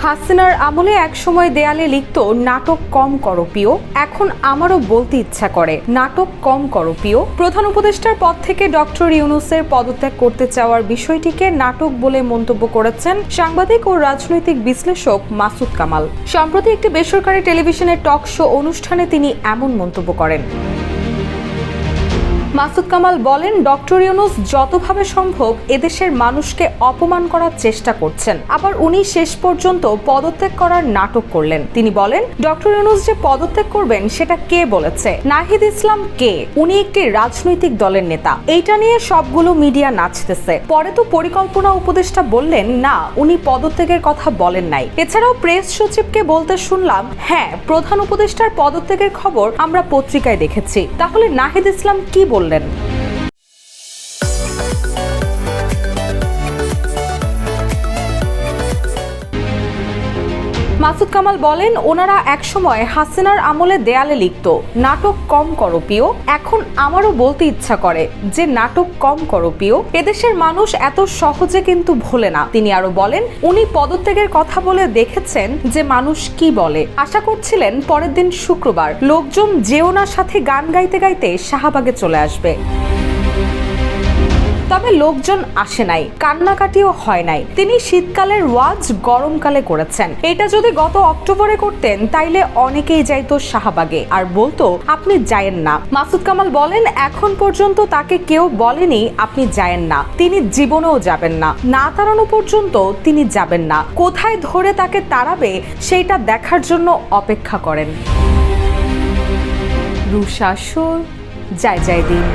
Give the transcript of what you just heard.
হাসিনার আমলে একসময় দেয়ালে লিখত নাটক কম করো প্রিয়, এখন আমারও বলতে ইচ্ছা করে নাটক কম করো প্রিয়। প্রধান উপদেষ্টার পদ থেকে ডক্টর ইউনূসের পদত্যাগ করতে চাওয়ার বিষয়টিকে নাটক বলে মন্তব্য করেছেন সাংবাদিক ও রাজনৈতিক বিশ্লেষক মাসুদ কামাল। সম্প্রতি একটি বেসরকারি টেলিভিশনের টক শো অনুষ্ঠানে তিনি এমন মন্তব্য করেন। মাসুদ কামাল বলেন, ডক্টর ইউনূস যতভাবে সম্ভব এদেশের মানুষকে অপমান করার চেষ্টা করছেন, আবার উনি শেষ পর্যন্ত পদত্যাগ করার নাটক করলেন। তিনি বলেন, ডক্টর ইউনূস যে পদত্যাগ করবেন সেটা কে বলেছে? নাহিদ ইসলাম কে? উনি একটি রাজনৈতিক দলের নেতা। এইটা নিয়ে সবগুলো মিডিয়া নাচতেছে। পরে তো পরিকল্পনা উপদেষ্টা বললেন না, উনি পদত্যাগের কথা বলেন নাই। এছাড়াও প্রেস সচিবকে বলতে শুনলাম, হ্যাঁ প্রধান উপদেষ্টার পদত্যাগের খবর আমরা পত্রিকায় দেখেছি। তাহলে নাহিদ ইসলাম কি বললেন? মাসুদ কামাল বলেন, ওনারা একসময় হাসিনার আমলে দেয়ালে লিখত নাটক কম করো প্রিয়, এখন আমারও বলতে ইচ্ছা করে যে নাটক কম করো প্রিয়। এদেশের মানুষ এত সহজে কিন্তু ভোলে না। তিনি আরো বলেন, উনি পদত্যাগের কথা বলে দেখেছেন যে মানুষ কি বলে। আশা করছিলেন পরের দিন শুক্রবার লোকজন যেওনার সাথে গান গাইতে গাইতে শাহবাগে চলে আসবে। তবে লোকজন আসে নাই, কান্নাকাটিও হয় নাই। তিনি শীতকালের ওয়াজ গরমকালে করেছেন। এটা যদি গত অক্টোবরে করতেন তাইলে অনেকেই যাইতো শাহবাগে আর বলতো আপনি যায়েন না। মাসুদ কামাল বলেন, এখন পর্যন্ত তাকে কেউ বলেনি আপনি যায়েন না, তিনি জীবনেও যাবেন না। না তাড়ানো পর্যন্ত তিনি যাবেন না। কোথায় ধরে তাকে তাড়াবে সেইটা দেখার জন্য অপেক্ষা করেন। রুশাসুর, জয় জয় দিন।